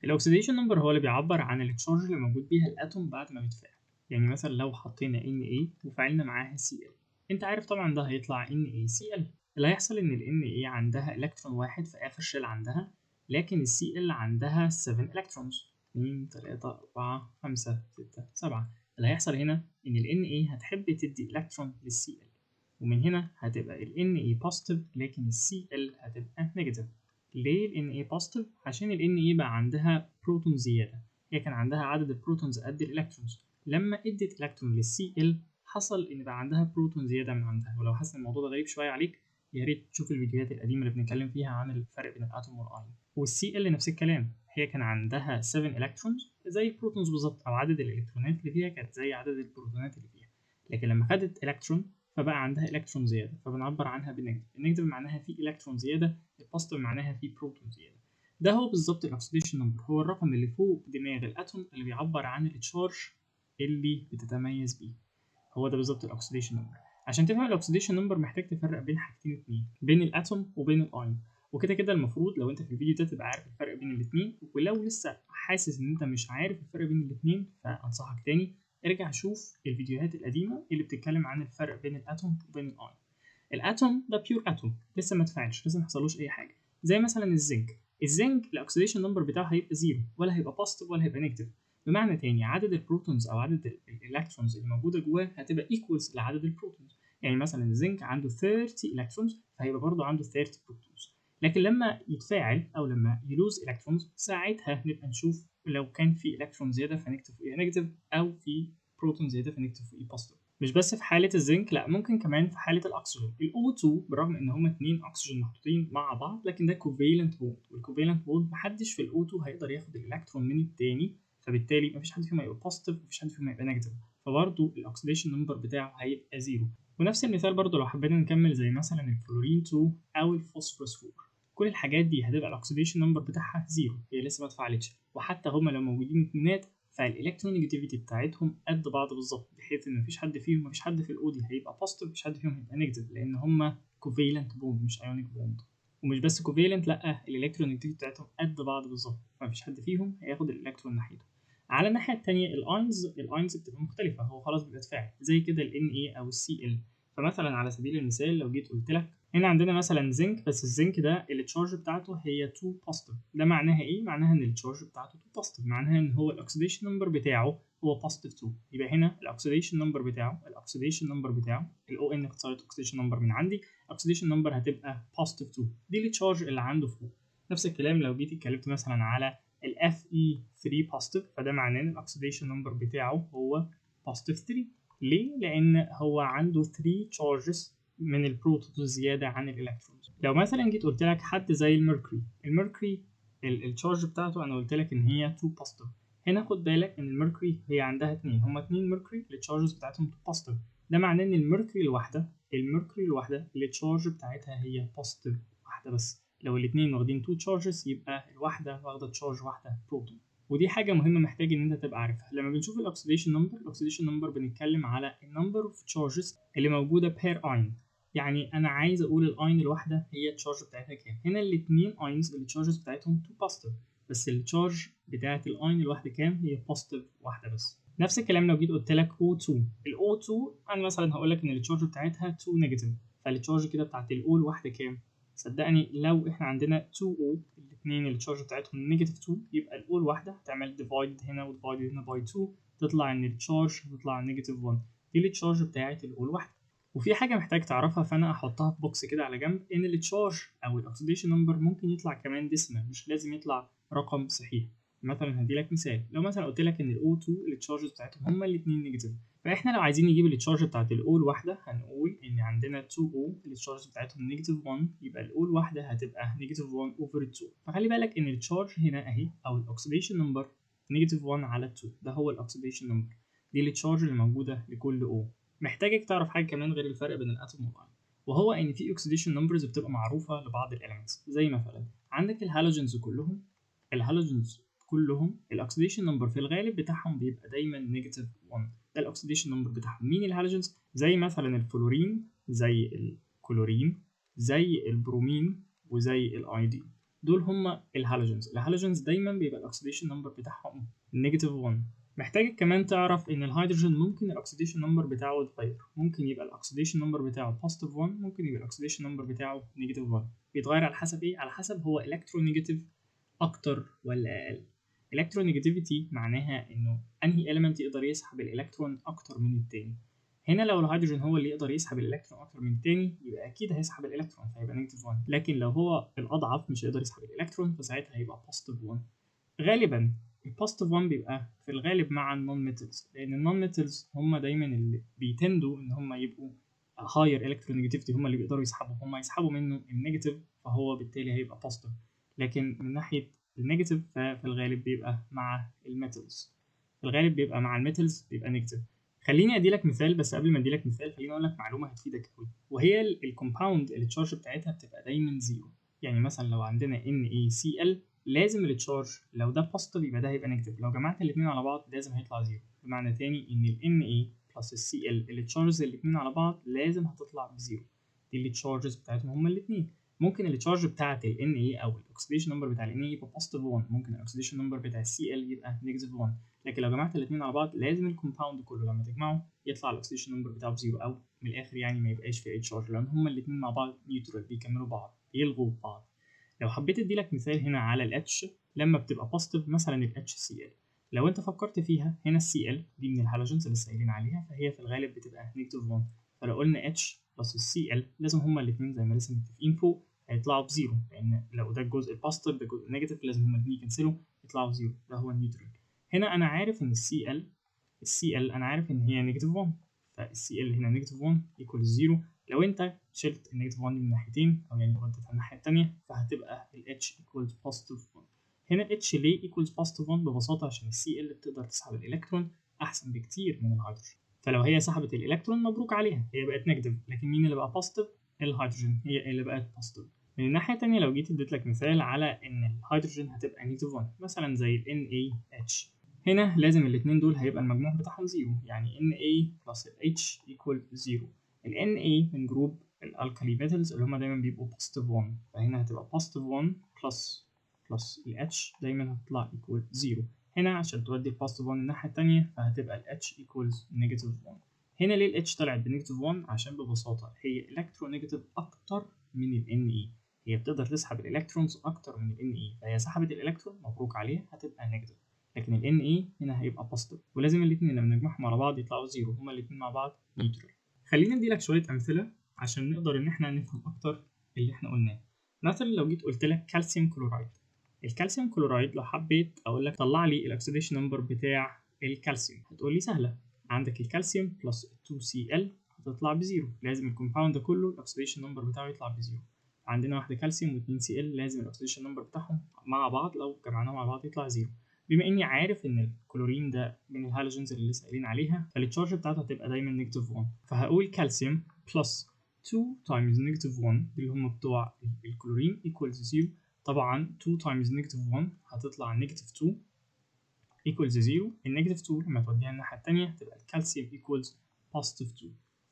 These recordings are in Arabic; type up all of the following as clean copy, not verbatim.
الاكسيديشن نمبر هو اللي بيعبر عن التشارج اللي موجود بيها الاتوم بعد ما بيتفاعل. يعني مثلا لو حطينا Na وفعلنا معاها Cl، انت عارف طبعا ده هيطلع NaCl. اللي هيحصل ان ال Na عندها الكترون واحد في اخر شيل عندها، لكن ال Cl عندها 7 الكترونز، 2 3 4 5 6 7. اللي هيحصل هنا ان ال Na هتحب تدي الكترون لل Cl، ومن هنا هتبقى ال Na بوزيتيف لكن ال Cl هتبقى نيجاتيف. ليه ال Na بوزيتيف؟ عشان ال Na بقى عندها بروتون زيادة. هي كان عندها عدد البروتونز قد الالكترونز، لما ادت الكترون للCl حصل ان بقى عندها بروتون زيادة من عندها. ولو حاسس ان الموضوع ده غريب شوية عليك، يا ريت تشوف الفيديوهات القديمة اللي بنتكلم فيها عن الفرق بين الاتوم والايون. والCl نفس الكلام، هي كان عندها 7 الكترونز زي البروتونز بالظبط، او عدد الالكترونات اللي فيها كانت زي عدد البروتونات اللي فيها، لكن لما خدت الكترون فبقى عندها الكترون زياده، فبنعبر عنها بالنيجاتيف. النيجاتيف معناها في الكترون زياده، البوزيتيف معناها في بروتون زياده. ده هو بالظبط الاكسيديشن نمبر، هو الرقم اللي فوق دماغ الاتوم اللي بيعبر عن التشارج اللي بتتميز بيه. هو ده بالظبط الاكسيديشن نمبر. عشان تفهم الاكسيديشن نمبر محتاج تفرق بين حاجتين اتنين، بين الاتوم وبين الايون. وكده كده المفروض لو انت في الفيديو ده تبقى عارف الفرق بين الاثنين، ولو لسه حاسس ان انت مش عارف الفرق بين الاثنين فانصحك تاني ارجع شوف الفيديوهات القديمه اللي بتتكلم عن الفرق بين الاتوم وبين الايون. الاتوم ده بيور اتوم لسه ما اتفاعلش، لسه ما حصلوش اي حاجه. زي مثلا الزنك الاكسيديشن نمبر بتاعه هيبقى زيرو، ولا هيبقى بوزيتيف ولا هيبقى نيجاتيف. بمعنى تاني عدد البروتونز او عدد الالكترونز اللي موجوده جواه هتبقى ايكوالز لعدد البروتونز. يعني مثلا الزنك عنده 30 الكترونز فهيبقى برضه عنده 30 بروتونز. لكن لما يتفاعل او لما يلوز الكترونز ساعتها نبقى نشوف لو كان في الكترون زياده فنكتب فوقيها نيجاتيف، او في بروتون زياده فنكتب فوقيه بوزيتيف. مش بس في حاله الزنك، لا ممكن كمان في حاله الاكسجين. الO2 بالرغم ان هما اتنين اكسجين محطوطين مع بعض لكن ده كوفالنت بوند، والكوفالنت بوند محدش في الO2 هيقدر ياخد الالكترون من التاني، فبالتالي مفيش حد فيهم هيبقى بوزيتيف ومفيش حد فيهم هيبقى نيجاتيف، فبرضه الاكسيديشن نمبر بتاعه هيبقى زيرو. ونفس المثال برضه لو حبينا نكمل زي مثلا الفلورين 2 او الفوسفورس 4، كل الحاجات دي هتبقى الاكسيديشن نمبر بتاعها زيرو، هي لسه ما اتفعلتش. وحتى هما لو موجودين اتنينات فالالكترونيجاتيفيتي بتاعتهم قد بعض بالظبط، بحيث ان مفيش حد فيهم، مفيش حد في الاودي هيبقى بوزيتيف، مفيش حد فيهم هيبقى نيجاتيف، لان هما كوفالنت بوند مش ايونيك بوند. ومش بس كوفالنت، لا الالكترونيجاتيفيتي بتاعتهم قد بعض بالظبط، فمفيش حد فيهم هياخد الالكترون ناحيته. على الناحيه الثانيه الاينز بتبقى مختلفه، هو خلاص بيتفاعل زي كده ال Na او الCl. فمثلا على سبيل المثال لو جيت قلت لك هنا عندنا مثلا زنك، بس الزنك ده التشارج بتاعته هي 2 بوزيتيف. ده معناها ايه؟ معناها ان التشارج بتاعته 2 بوزيتيف، معناها ان هو الاكسيديشن نمبر بتاعه هو بوزيتيف 2. يبقى هنا الاكسيديشن نمبر بتاعه الاو ان اختصارت اكسيديشن نمبر من عندي، الاكسيديشن نمبر هتبقى بوزيتيف 2. دي التشارج اللي عنده فوق. نفس الكلام لو جيت اتكلمت مثلا على Fe3 بوزيتيف، فده معناه ان الاكسيديشن نمبر بتاعه هو بوزيتيف 3. ليه؟ لان هو عنده 3 تشارجز من البروتونز زياده عن الالكترونز. لو مثلا جيت قلت لك حد زي الميركوري التشارج بتاعته انا قلت لك ان هي 2 بوزيتيف. هنا خد بالك ان الميركوري هي عندها اتنين، هما اتنين ميركوري التشارجز بتاعتهم 2 بوزيتيف. ده معناه ان الميركوري الواحده التشارج بتاعتها هي بوزيتيف واحده بس. لو الاثنين واخدين 2 تشارجز يبقى الواحده واخده تشارج واحده بروتون. ودي حاجه مهمه محتاج ان انت تبقى عارفها. لما بنشوف الاكسيديشن نمبر بنتكلم على النمبر اوف تشارجز اللي موجوده بير اين. يعني انا عايز اقول الاين الواحده هي التشارج بتاعتها كام. هنا الاثنين اينز التشارجز بتاعتهم 2 بوزيتيف، بس التشارج بتاعت الاين الواحده كام؟ هي بوزيتيف واحده بس. نفس الكلام لو جيت قلت لك O2 انا مثلا هقول لك ان التشارج بتاعتها 2 نيجاتيف، فالتشارج كده بتاعت الاو الواحده كام؟ صدقني لو احنا عندنا 2O الاثنين التشارج بتاعتهم نيجاتيف 2، يبقى الاو الواحده هتعمل ديفايد هنا وديفايد هنا باي 2، تطلع ان التشارج هتطلع نيجاتيف 1. دي التشارج بتاعت الاو الواحده. وفي حاجه محتاج تعرفها فانا احطها في بوكس كده على جنب، ان التشارج او الاكسيديشن نمبر ممكن يطلع كمان ديسيمال، مش لازم يطلع رقم صحيح. مثلا هدي لك مثال، لو مثلا قلت لك ان الO2 التشارجز بتاعتهم هما الاثنين نيجاتيف، فاحنا لو عايزين نجيب التشارج بتاعت الأو الواحده هنقول ان عندنا 2O التشارج بتاعتهم نيجاتيف 1، يبقى الأو الواحده هتبقى نيجاتيف 1 اوفر 2. فخلي بالك ان التشارج هنا اهي او الاكسيديشن نمبر نيجاتيف 1 على 2، ده هو الاكسيديشن نمبر. دي التشارج اللي موجوده لكل O. محتاجك تعرف حاجه كمان غير الفرق بين الاتوم والايون، وهو ان في اوكسيديشن نمبرز بتبقى معروفه لبعض الاليمنتس. زي مثلا عندك الهالوجنز كلهم الاكسيديشن نمبر في الغالب بتاعهم بيبقى دايما نيجاتيف 1. ده الاكسيديشن نمبر بتاعهم. مين الهالوجنز؟ زي مثلا الفلورين، زي الكلورين، زي البرومين، وزي الايودين. دول هم الهالوجنز دايما بيبقى الاكسيديشن نمبر بتاعهم نيجاتيف 1. محتاج كمان تعرف ان الهيدروجين ممكن الاكسيديشن نمبر بتاعه يتغير، ممكن يبقى الاكسيديشن نمبر بتاعه بوزيتيف 1، ممكن يبقى الاكسيديشن نمبر بتاعه نيجاتيف 1. بيتغير على حسب ايه؟ على حسب هو الكترونيجاتيف اكتر ولا اقل. الكترونيجاتيفيتي معناها انه انهي element يقدر يسحب الالكترون اكتر من التاني. هنا لو الهيدروجين هو اللي يقدر يسحب الالكترون اكتر من التاني يبقى اكيد هيسحب الالكترون فهيبقى نيجاتيف 1، لكن لو هو الاضعف مش هيقدر يسحب الالكترون فساعتها هيبقى بوزيتيف 1. غالبا البوزيتيف 1 بيبقى في الغالب مع النون ميتالز، لان النون ميتالز هم دايما اللي بيتندوا ان هم يبقوا هاير الكترونيجاتيفيتي، هم اللي بيقدروا يسحبوا منه النيجاتيف، فهو بالتالي هيبقى بوزيتيف. لكن من ناحيه النيجاتيف ففي الغالب بيبقى مع الميتالز، في الغالب بيبقى مع الميتالز بيبقى نيجاتيف. خليني ادي لك مثال، بس قبل ما ادي لك مثال خليني اقول لك معلومه هتفيدك قوي، وهي الكومباوند اللي التشارج بتاعتها بتبقى دايما زيرو. يعني مثلا لو عندنا NaCl لازم التشارج لو ده بوزيتيف يبقى ده هيبقى نيجاتيف، لو جمعت الاثنين على بعض لازم هيطلع زيرو. بمعنى تاني ان ال Na بلس ال Cl التشارجز الاثنين على بعض لازم هتطلع بزيرو. دي التشارجز بتاعتهم هما الاثنين. ممكن التشارج بتاعت ال Na او الاكسيديشن نمبر بتاع ال Na يبقى بوزيتيف 1، ممكن الاكسيديشن نمبر بتاع ال Cl يبقى نيجاتيف 1، لكن لو جمعت الاثنين على بعض لازم الكومباوند كله لما تجمعه يطلع الاكسيديشن نمبر بتاعه بزيرو، او من الاخر يعني ما يبقاش فيه اي تشارج، لان هما الاثنين مع بعض نيوترال بيكملوا بعض بيلغوا بعض. لو حبيت ادي لك مثال هنا على الاتش لما بتبقى بوزيتيف، مثلا الاتش سي ال، لو انت فكرت فيها هنا السي ال دي من الهالوجنز اللي لسه قايلين عليها، فهي في الغالب بتبقى نيجاتيف 1. فلو قلنا اتش بلس السي ال لازم هما الاثنين زي ما لسه متفقين فوق هيطلعوا بزيرو، لان لو ده الجزء البوزيتيف ده الجزء النيجاتيف لازم هما الاثنين يكنسلوا يطلعوا زيرو، ده هو النيوترال. هنا انا عارف ان السي ال انا عارف ان هي نيجاتيف 1، فالسي ال هنا نيجاتيف 1 ايكوال 0. لو انت شلت النيجاتيف 1 دي من ناحيتين او يعني وديتها الناحيه الثانيه فهتبقى الاتش ايكوالز بوزيتيف 1. هنا الاتش ليه ايكوالز بوزيتيف 1؟ ببساطه عشان السي ال بتقدر تسحب الالكترون احسن بكتير من الهيدروجين، فلو هي سحبت الالكترون مبروك عليها هي بقت نيجاتيف، لكن مين اللي بقى بوزيتيف؟ الهيدروجين هي اللي بقت بوزيتيف. من الناحيه الثانيه لو جيت اديت لك مثال على ان الهيدروجين هتبقى نيجاتيف 1 مثلا زي ال NaH، هنا لازم الاثنين دول هيبقى المجموع بتاعهم زيرو، يعني Na بلس ال H equal 0. ال Na من جروب الالكالي ميتالز اللي هما دايما بيبقوا بوزيتيف 1، فهنا هتبقى بوزيتيف 1 بلس ال H دايما هتطلع equal 0. هنا عشان تودي البوزيتيف 1 الناحية التانية فهتبقى ال H equals نيجاتيف 1. هنا ليه ال H طلعت بنيجاتيف 1؟ عشان ببساطة هي الكترونيجاتيف أكتر من ال Na، هي بتقدر تسحب الالكترونز أكتر من ال Na، فهي سحبت الالكترون مبروك عليها هتبقى نيجاتيف، لكن ال Na هنا هيبقى بوزيتيف، ولازم الاثنين لما نجمعهم على بعض يطلعوا زيرو، هما الاثنين مع بعض نيوترال. خلينا ندي لك شويه امثله عشان نقدر ان احنا نفهم اكتر اللي احنا قلناه. مثلا لو جيت قلت لك كالسيوم كلورايد، الكالسيوم كلورايد لو حبيت اقول لك طلع لي الاكسيديشن نمبر بتاع الكالسيوم هتقول لي سهله، عندك الكالسيوم بلس 2Cl هتطلع بزيرو، لازم الكومباوند ده كله الاكسيديشن نمبر بتاعه يطلع بزيرو. عندنا واحده كالسيوم و2Cl لازم الاكسيديشن نمبر بتاعهم مع بعض لو جمعناهم مع بعض يطلع زيرو. بما اني عارف ان الكلورين ده من الهالوجنز اللي لسه قايلين عليها فالتشارج بتاعته هتبقى دايما نيجاتيف 1، فهقول كالسيوم بلس 2 تايمز نيجاتيف 1 اللي هم بتوع الكلورين ايكوالز 0. طبعا 2 تايمز نيجاتيف 1 هتطلع نيجاتيف 2 ايكوالز 0. النيجاتيف 2 لما توديها الناحيه الثانيه تبقى الكالسيوم ايكوالز بوزيتيف 2،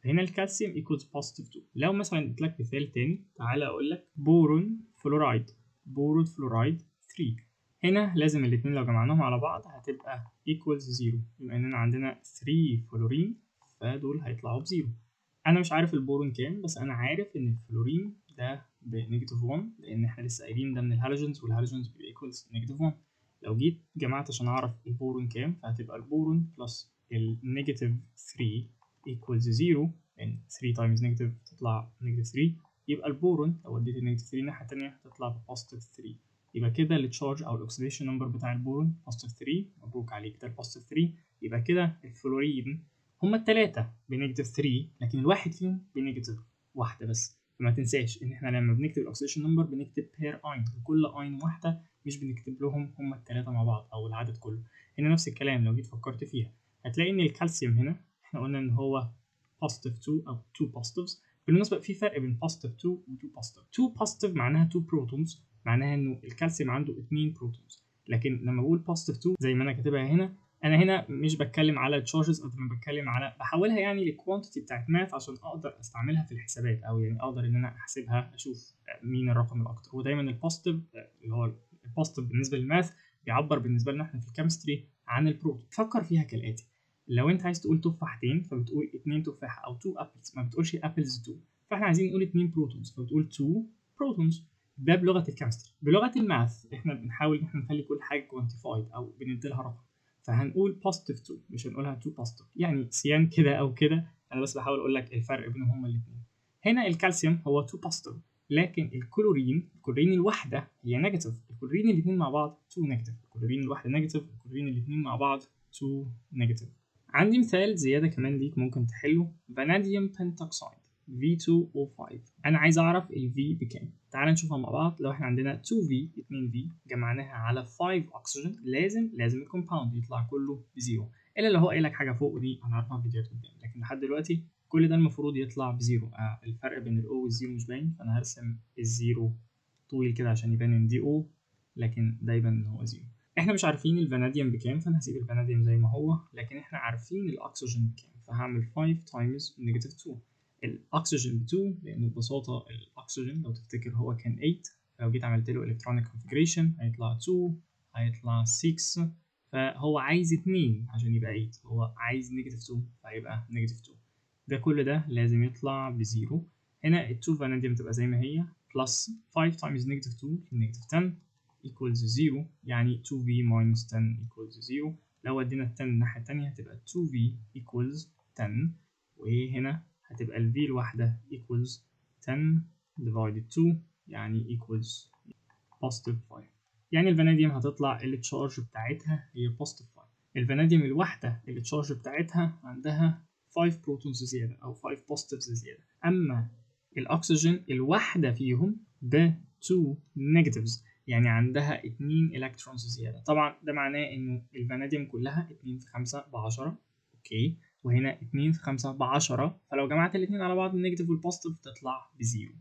فهنا الكالسيوم ايكوالز بوزيتيف 2. لو مثلا اديت لك مثال تاني تعالى اقول لك بورون فلورايد 3، هنا لازم الاثنين لو جمعناهم على بعض هتبقى equals 0، بما اننا عندنا 3 فلورين فدول هيطلعوا بزيرو. انا مش عارف البورون كام، بس انا عارف ان الفلورين ده بنيجاتيف 1 لان احنا لسه قايلين ده من الهالوجنز والهالوجنز بيكوالز نيجاتيف 1. لو جيت جمعت عشان اعرف البورون كام فهتبقى البورون بلس النيجاتيف 3 equals 0، لان 3 تايمز نيجاتيف تطلع نيجاتيف 3، يبقى البورون لو وديت النيجاتيف 3 الناحيه الثانيه هتطلع بوزيتيف 3. يبقى كده التشارج او الاكسيديشن نمبر بتاع البورون بوزيتيف 3، مبروك عليك ده البوزيتيف 3. يبقى كده الفلورين هما الثلاثه بنيجاتيف 3 لكن الواحد فيهم بنيجاتيف واحده بس، فما تنساش ان احنا لما بنكتب الاكسيديشن نمبر بنكتب بير اين لكل اين واحده، مش بنكتب لهم هما الثلاثه مع بعض او العدد كله. هنا نفس الكلام لو جيت فكرت فيها هتلاقي ان الكالسيوم هنا احنا قلنا ان هو بوزيتيف 2 او 2 بوزيتيفز. بالمناسبه في فرق بين بوزيتيف 2 و 2 بوزيتيف. 2 بوزيتيف معناها 2 بروتونز، معناها انه الكالسيوم عنده 2 بروتونز، لكن لما بقول بوزيتيف 2 زي ما انا كاتبها هنا انا هنا مش بتكلم على التشارجز قد ما بتكلم على بحولها يعني للكوانتيتي بتاعت ماث عشان اقدر استعملها في الحسابات، او يعني اقدر ان انا احسبها اشوف مين الرقم الاكتر. ودايما البوزيتيف اللي هو البوزيتيف بالنسبه للماث بيعبر بالنسبه لنا احنا في الكيمستري عن البروتون. فكر فيها كالاتي: لو انت عايز تقول تفاحتين فبتقول 2 تفاحه او 2 ابلز، ما بتقولش ابلز 2. فاحنا عايزين نقول 2 بروتونز فبتقول 2 بروتونز. ده بلغه الكيمستري. بلغه الماث احنا بنحاول ان احنا نخلي كل حاجه كوانتيفايد او بندي لها رقم، فهنقول بوزيتيف 2 مش هنقولها 2 بوزيتيف، يعني سيان كده او كده. انا بس بحاول اقول لك الفرق بينهم هما الاثنين. هنا الكالسيوم هو 2 بوزيتيف، لكن الكلورين الواحده هي نيجاتيف. الكلورين الاثنين مع بعض 2 نيجاتيف، الكلورين الواحده نيجاتيف، الكلورين الاثنين مع بعض 2 نيجاتيف. عندي مثال زياده كمان ليك ممكن تحله: فاناديوم بنتوكسيد V2O5. انا عايز اعرف ال V بكام. تعال نشوفها مع بعض. لو احنا عندنا 2V 2V جمعناها على 5 اكسجين، لازم الكومباوند يطلع كله بزيرو، الا لو هو قايل لك حاجه فوق ودي هنعرفها في فيديوهات قدام. لكن لحد دلوقتي كل ده المفروض يطلع بزيرو. الفرق بين الاو والزيرو مش باين، فانا هرسم الزيرو طويل كده عشان يبان ان دي او، لكن ده يبان ان هو زيرو. احنا مش عارفين الفاناديوم بكام، فانا هسيب الفاناديوم زي ما هو، لكن احنا عارفين الاكسجين بكام، فهعمل 5 تايمز نيجاتيف 2. الاكسجين ب 2 لان ببساطه الاكسجين لو تفتكر هو كان 8، لو جيت عملت له الكترونيك كونفيجريشن هيطلع 2 هيطلع 6، فهو عايز 2 عشان يبقى 8، هو عايز نيجاتيف 2 فهيبقى نيجاتيف 2. ده كل ده لازم يطلع بزيرو. هنا ال 2 فاناديوم تبقى زي ما هي بلس 5 تايمز نيجاتيف 2 نيجاتيف 10 equals 0، يعني 2v minus 10 equals 0. لو ودينا ال 10 الناحية التانية هتبقى 2v equals 10، وهنا هتبقى ال v الواحدة equals 10 divided 2 يعني equals positive 5. يعني الفاناديوم هتطلع التشارج بتاعتها هي positive 5. الفاناديوم الواحدة التشارج بتاعتها عندها 5 بروتونز زيادة أو 5 positives زيادة. أما الأكسجين الواحدة فيهم ب 2 negatives، يعني عندها 2 الكترونز زيادة. طبعا ده معناه إنه الفاناديوم كلها 2 في 5 ب 10، أوكي، وهنا 2 في 5 ب 10، فلو جمعت الاتنين على بعض النيجاتيف والبوزيتيف تطلع بزيرو.